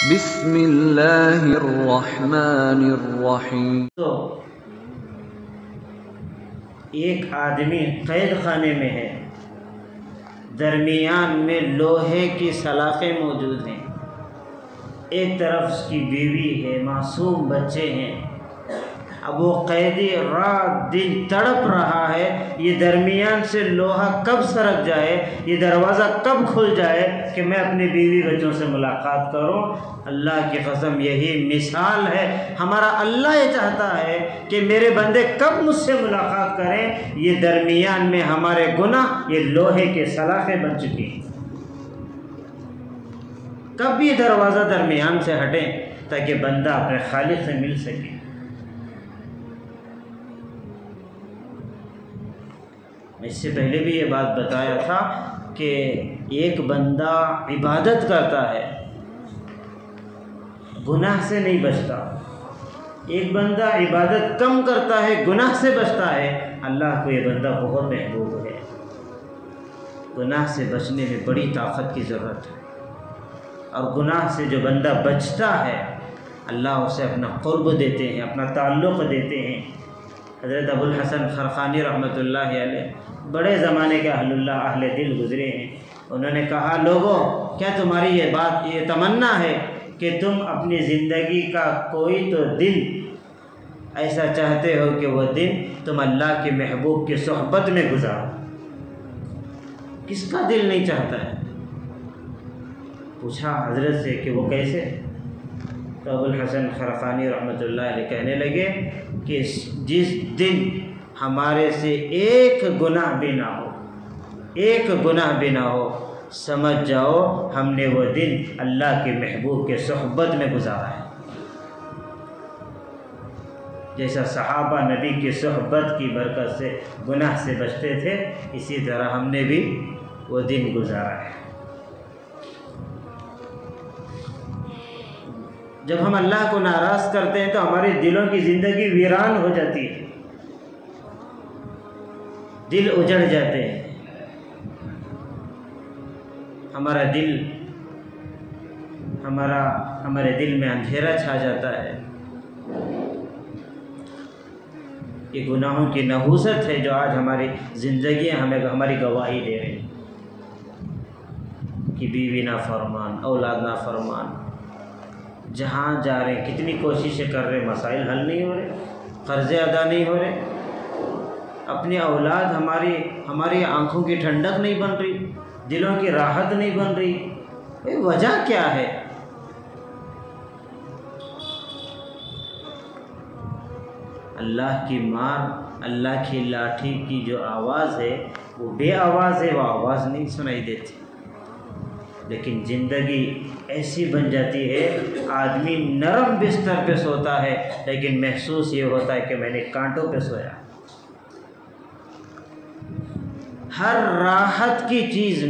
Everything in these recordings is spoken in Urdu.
بسم اللہ الرحمن الرحیم۔ تو ایک آدمی قید خانے میں ہے، درمیان میں لوہے کی سلاخیں موجود ہیں، ایک طرف اس کی بیوی ہے، معصوم بچے ہیں۔ اب وہ قیدی رات دن تڑپ رہا ہے، یہ درمیان سے لوہا کب سرک جائے، یہ دروازہ کب کھل جائے کہ میں اپنی بیوی بچوں سے ملاقات کروں۔ اللہ کی قسم یہی مثال ہے۔ ہمارا اللہ یہ چاہتا ہے کہ میرے بندے کب مجھ سے ملاقات کریں، یہ درمیان میں ہمارے گناہ یہ لوہے کے سلاخیں بن چکی ہیں۔ کب یہ دروازہ درمیان سے ہٹیں تاکہ بندہ اپنے خالق سے مل سکے۔ میں اس سے پہلے بھی یہ بات بتایا تھا کہ ایک بندہ عبادت کرتا ہے، گناہ سے نہیں بچتا، ایک بندہ عبادت کم کرتا ہے، گناہ سے بچتا ہے، اللہ کو یہ بندہ بہت محبوب ہے۔ گناہ سے بچنے میں بڑی طاقت کی ضرورت ہے، اور گناہ سے جو بندہ بچتا ہے اللہ اسے اپنا قرب دیتے ہیں، اپنا تعلق دیتے ہیں۔ حضرت ابو الحسن خرقانی رحمۃ اللہ علیہ بڑے زمانے کے اہل اللہ اہل دل گزرے ہیں۔ انہوں نے کہا، لوگوں کیا تمہاری یہ تمنا ہے کہ تم اپنی زندگی کا کوئی تو دن ایسا چاہتے ہو کہ وہ دن تم اللہ کے محبوب کی صحبت میں گزارو؟ کس کا دل نہیں چاہتا ہے؟ پوچھا حضرت سے کہ وہ کیسے؟ تو ابو الحسن خرقانی رحمۃ اللہ علیہ کہنے لگے کہ جس دن ہمارے سے ایک گناہ بھی نہ ہو، ایک گناہ بھی نہ ہو، سمجھ جاؤ ہم نے وہ دن اللہ کے محبوب کے صحبت میں گزارا ہے۔ جیسا صحابہ نبی کی صحبت کی برکت سے گناہ سے بچتے تھے، اسی طرح ہم نے بھی وہ دن گزارا ہے۔ جب ہم اللہ کو ناراض کرتے ہیں تو ہمارے دلوں کی زندگی ویران ہو جاتی ہے، دل اجڑ جاتے ہیں، ہمارے دل میں اندھیرا چھا جاتا ہے۔ یہ گناہوں کی نحوست ہے جو آج ہماری زندگیاں ہماری گواہی دے رہی ہیں کہ بیوی نافرمان، اولاد نافرمان، جہاں جا رہے ہیں کتنی کوششیں کر رہے، مسائل حل نہیں ہو رہے، قرضے ادا نہیں ہو رہے، اپنی اولاد ہماری آنکھوں کی ٹھنڈک نہیں بن رہی، دلوں کی راحت نہیں بن رہی۔ وجہ کیا ہے؟ اللہ کی مار، اللہ کی لاٹھی کی جو آواز ہے وہ بے آواز ہے، وہ آواز نہیں سنائی دیتی، لیکن زندگی ایسی بن جاتی ہے آدمی نرم بستر پہ سوتا ہے لیکن محسوس یہ ہوتا ہے کہ میں نے کانٹوں پہ سویا۔ ہر راحت کی چیز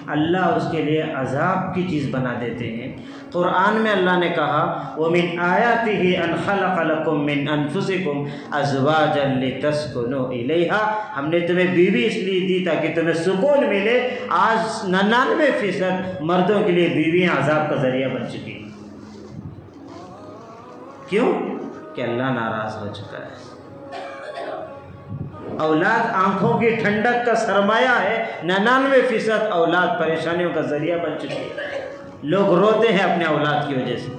اللہ اس کے لیے عذاب کی چیز بنا دیتے ہیں۔ قرآن میں اللہ نے کہا، وَمِنْ آيَاتِهِ أَنْ خَلَقَ لَكُم مِّنْ أَنفُسِكُمْ أَزْوَاجًا لِتَسْكُنُوا إِلَيْهَا۔ ہم نے تمہیں بیوی اس لیے دی تاکہ تمہیں سکون ملے۔ آج 99% مردوں کے لیے بیویاں عذاب کا ذریعہ بن چکی ہیں۔ کیوں؟ کہ اللہ ناراض ہو چکا ہے۔ اولاد آنکھوں کی ٹھنڈک کا سرمایہ ہے، 99% اولاد پریشانیوں کا ذریعہ بن چکی ہے۔ لوگ روتے ہیں اپنے اولاد کی وجہ سے۔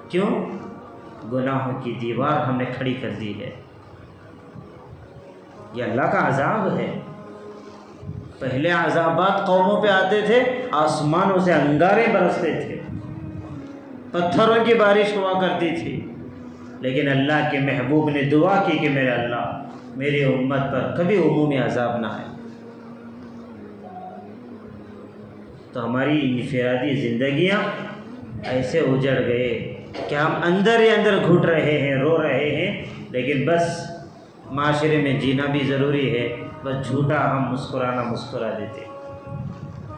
کیوں؟ گناہوں کی دیوار ہم نے کھڑی کر دی ہے۔ یہ اللہ کا عذاب ہے۔ پہلے عذابات قوموں پہ آتے تھے، آسمانوں سے انگارے برستے تھے، پتھروں کی بارش ہوا کرتی تھی، لیکن اللہ کے محبوب نے دعا کی کہ میرے اللہ میری امت پر کبھی عمومی عذاب نہ آئے۔ تو ہماری انفرادی زندگیاں ایسے اجڑ گئے کہ ہم اندر ہی اندر گھٹ رہے ہیں، رو رہے ہیں، لیکن بس معاشرے میں جینا بھی ضروری ہے، بس جھوٹا ہم مسکرا دیتے،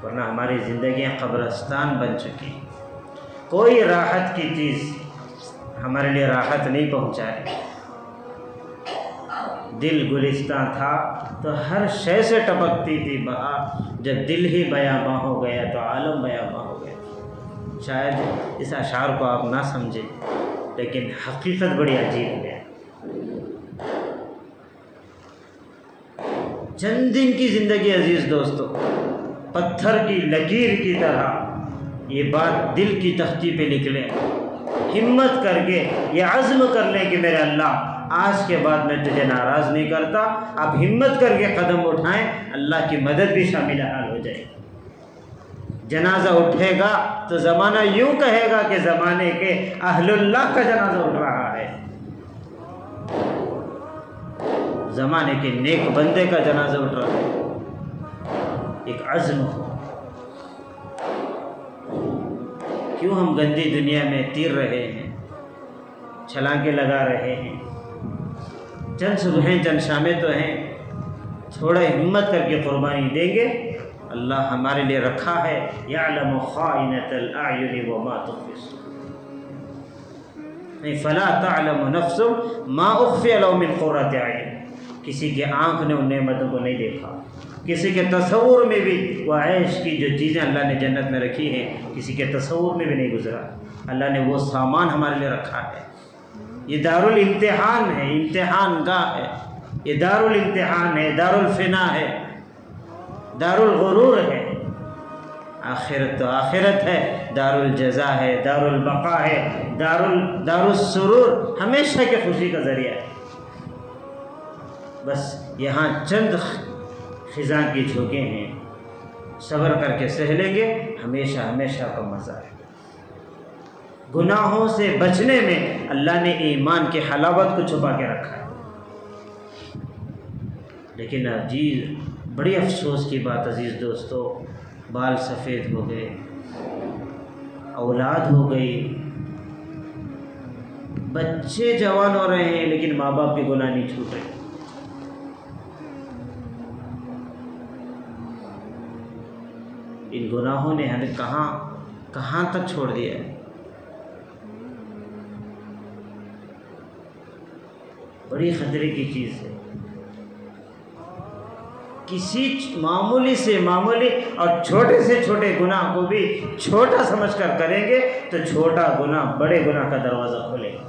ورنہ ہماری زندگیاں قبرستان بن چکی۔ کوئی راحت کی چیز ہمارے لیے راحت نہیں پہنچائے۔ دل گلستان تھا، تو ہر شے سے ٹپکتی تھی بہار، جب دل ہی بیاباں ہو گیا تو عالم بیاباں ہو گیا۔ شاید اس اشعار کو آپ نہ سمجھیں، لیکن حقیقت بڑی عجیب ہے۔ چند دن کی زندگی عزیز دوستو، پتھر کی لکیر کی طرح یہ بات دل کی تختی پہ نکلے، ہمت کر کے یہ عزم کر لیں کہ میرے اللہ آج کے بعد میں تجھے ناراض نہیں کرتا۔ آپ ہمت کر کے قدم اٹھائیں، اللہ کی مدد بھی شامل حال ہو جائے۔ جنازہ اٹھے گا تو زمانہ یوں کہے گا کہ زمانے کے اہل اللہ کا جنازہ اٹھ رہا ہے، زمانے کے نیک بندے کا جنازہ اٹھ رہا ہے۔ ایک عزم ہو۔ کیوں ہم گندی دنیا میں تیر رہے ہیں، چھلانگیں لگا رہے ہیں؟ چند صبحیں چند شامیں تو ہیں، تھوڑا ہمت کر کے قربانی دیں گے، اللہ ہمارے لیے رکھا ہے یعلم خائنۃ الاعین وما تخفی الصدور، فلا تعلم نفس ما اخفی لهم من قرۃ اعین۔ کسی کی آنکھ نے ان نعمتوں کو نہیں دیکھا، کسی کے تصور میں بھی وہ عیش کی جو چیزیں اللہ نے جنت میں رکھی ہیں کسی کے تصور میں بھی نہیں گزرا۔ اللہ نے وہ سامان ہمارے لیے رکھا ہے۔ یہ دارالامتحان ہے، امتحان گاہ ہے، یہ دارالامتحان ہے، دارالفنا ہے، دارالغرور ہے۔ آخرت تو آخرت ہے، دارالجزا ہے، دارالبقا ہے، دارالسرور، ہمیشہ کی خوشی کا ذریعہ ہے۔ بس یہاں چند خزاں کی جھوکیں ہیں، صبر کر کے سہ لیں گے، ہمیشہ ہمیشہ کا مزہ ہے۔ گناہوں سے بچنے میں اللہ نے ایمان کی حلاوت کو چھپا کے رکھا ہے۔ لیکن عزیز، بڑی افسوس کی بات عزیز دوستو، بال سفید ہو گئے، اولاد ہو گئی، بچے جوان ہو رہے ہیں، لیکن ماں باپ کے گناہ نہیں چھوٹ رہے۔ ان گناہوں نے ہمیں کہاں تک چھوڑ دیا ہے۔ بڑی خطرے کی چیز ہے۔ کسی معمولی سے معمولی اور چھوٹے سے چھوٹے گناہ کو بھی چھوٹا سمجھ کر کریں گے تو چھوٹا گناہ بڑے گناہ کا دروازہ کھولے گا۔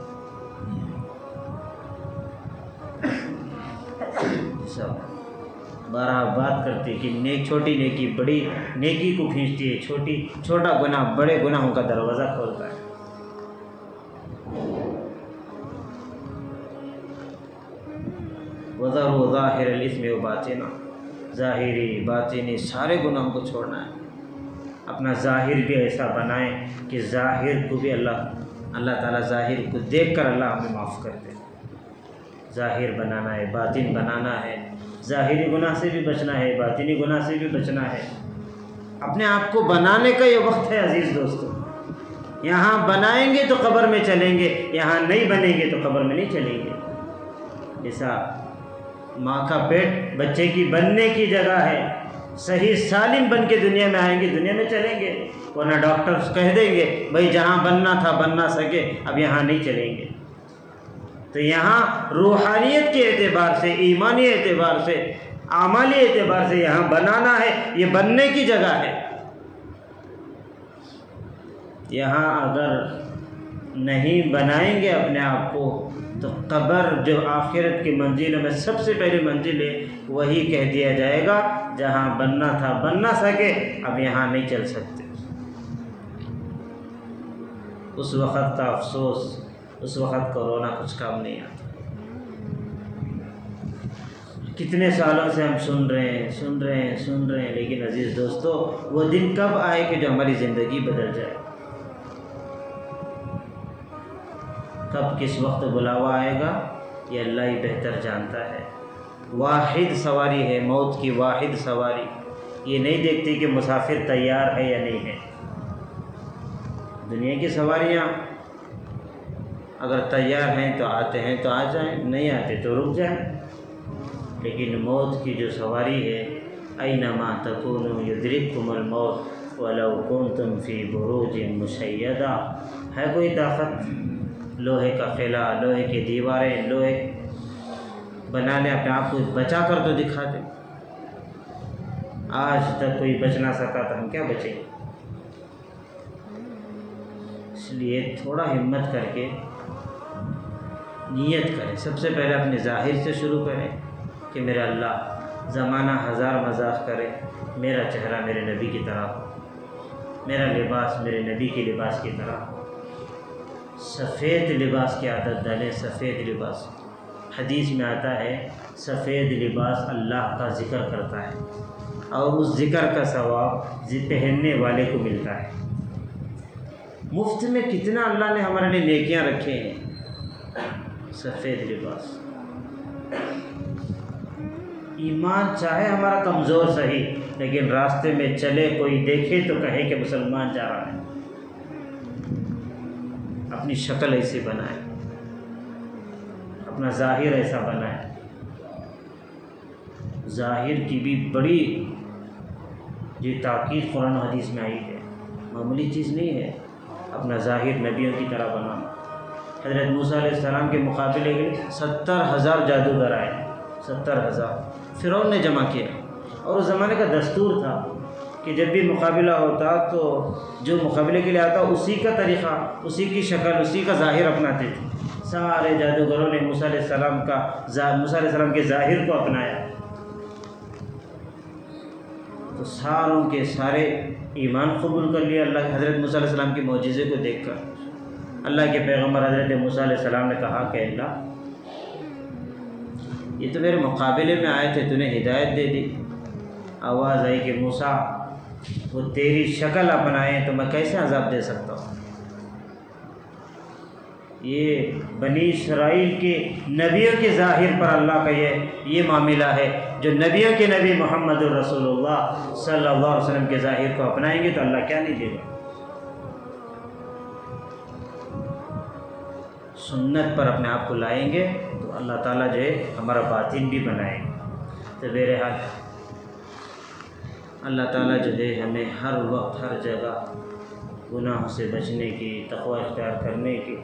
بارہ بات کرتے کہ چھوٹی نیکی بڑی نیکی کو کھینچتی ہے، چھوٹا گناہ بڑے گناہوں کا دروازہ کھولتا ہے۔ وَذَرُوا ظَاهِرَ الْإِثْمِ وَبَاطِنَهُ، ظاہری باطنی سارے گناہوں کو چھوڑنا ہے۔ اپنا ظاہر بھی ایسا بنائیں کہ ظاہر کو بھی اللہ تعالیٰ ظاہر کو دیکھ کر اللہ ہمیں معاف کر دے۔ ظاہر بنانا ہے، باطن بنانا ہے، ظاہری گناہ سے بھی بچنا ہے، باطنی گناہ سے بھی بچنا ہے۔ اپنے آپ کو بنانے کا یہ وقت ہے عزیز دوستو۔ یہاں بنائیں گے تو قبر میں چلیں گے، یہاں نہیں بنیں گے تو قبر میں نہیں چلیں گے۔ جیسا ماں کا پیٹ بچے کی بننے کی جگہ ہے، صحیح سالم بن کے دنیا میں آئیں گے، دنیا میں چلیں گے، ورنہ ڈاکٹر کہہ دیں گے بھائی جہاں بننا تھا بن نہ سکے، اب یہاں نہیں چلیں گے۔ تو یہاں روحانیت کے اعتبار سے، ایمانی اعتبار سے، اعمالی اعتبار سے یہاں بنانا ہے، یہ بننے کی جگہ ہے۔ یہاں اگر نہیں بنائیں گے اپنے آپ کو تو قبر جو آخرت کی منزلوں میں سب سے پہلی منزل ہے، وہی کہہ دیا جائے گا جہاں بننا تھا بن نہ سکے، اب یہاں نہیں چل سکتے۔ اس وقت کا افسوس، اس وقت کا رونا کچھ کام نہیں آتا۔ کتنے سالوں سے ہم سن رہے ہیں، لیکن عزیز دوستو وہ دن کب آئے کہ جو ہماری زندگی بدل جائے؟ کب کس وقت بلاوا آئے گا یہ اللہ ہی بہتر جانتا ہے۔ واحد سواری ہے موت کی، واحد سواری، یہ نہیں دیکھتی کہ مسافر تیار ہے یا نہیں ہے۔ دنیا کی سواریاں اگر تیار ہیں تو آتے ہیں تو آ جائیں، نہیں آتے تو رک جائیں، لیکن موت کی جو سواری ہے، اینما تکونوا یدرککم الموت ولو کنتم فی بروج مشیدہ، ہے کوئی طاقت؟ لوہے کا قلعہ، لوہے کی دیواریں، لوہے بنا لیں، اپنے آپ کو بچا کر تو دکھا دیں۔ آج تک کوئی بچ نہ سکا تو ہم کیا بچیں گے؟ اس لیے تھوڑا ہمت کر کے نیت کریں، سب سے پہلے اپنے ظاہر سے شروع کریں کہ میرا اللہ زمانہ ہزار مذاق کرے، میرا چہرہ میرے نبی کی طرح ہو، میرا لباس میرے نبی کے لباس کی طرح ہو، سفید لباس کی عادت ڈالیں۔ سفید لباس حدیث میں آتا ہے، سفید لباس اللہ کا ذکر کرتا ہے اور اس ذکر کا ثواب پہننے والے کو ملتا ہے۔ مفت میں کتنا اللہ نے ہمارے لیے نیکیاں رکھے ہیں۔ سفید لباس، ایمان چاہے ہمارا کمزور صحیح، لیکن راستے میں چلے کوئی دیکھے تو کہے کہ مسلمان جا رہا ہے۔ اپنی شکل ایسی بنائے، اپنا ظاہر ایسا بنائے۔ ظاہر کی بھی بڑی یہ تاکید قرآن و حدیث میں آئی ہے، معمولی چیز نہیں ہے۔ اپنا ظاہر نبیوں کی طرح بنانا۔ حضرت موسیٰ علیہ السلام کے مقابلے کے 70,000 جادوگر آئے، 70,000 فرعون نے جمع کیا، اور اس زمانے کا دستور تھا کہ جب بھی مقابلہ ہوتا تو جو مقابلے کے لیے آتا اسی کا طریقہ، اسی کی شکل، اسی کا ظاہر اپناتے تھے۔ سارے جادوگروں نے موسیٰ علیہ السلام کے ظاہر کو اپنایا، تو ساروں کے سارے ایمان قبول کر لیا اللہ حضرت موسیٰ علیہ السلام کے معجزے کو دیکھ کر۔ اللہ کے پیغمبر حضرت موسیٰ علیہ السلام نے کہا کہ اللہ، یہ تو میرے مقابلے میں آئے تھے، تو نے ہدایت دے دی۔ آواز آئی کہ موسیٰ، وہ تیری شکل اپنائیں تو میں کیسے عذاب دے سکتا ہوں؟ یہ بنی اسرائیل کے نبیوں کے ظاہر پر اللہ کا یہ معاملہ ہے۔ جو نبیوں کے نبی محمد الرسول اللہ صلی اللہ علیہ وسلم کے ظاہر کو اپنائیں گے تو اللہ کیا نہیں دے گا۔ سنت پر اپنے آپ کو لائیں گے تو اللہ تعالیٰ جو ہے ہمارا باطن بھی بنائے گا۔ تو بہرحال اللہ تعالیٰ جو ہے ہمیں ہر وقت ہر جگہ گناہوں سے بچنے کی، تقوی اختیار کرنے کی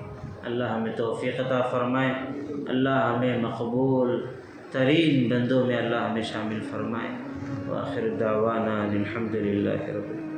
اللہ ہمیں توفیق عطا فرمائے۔ اللہ ہمیں مقبول ترین بندوں میں اللہ ہمیں شامل فرمائے۔ وآخر دعوانا الحمد للہ رب العالمین۔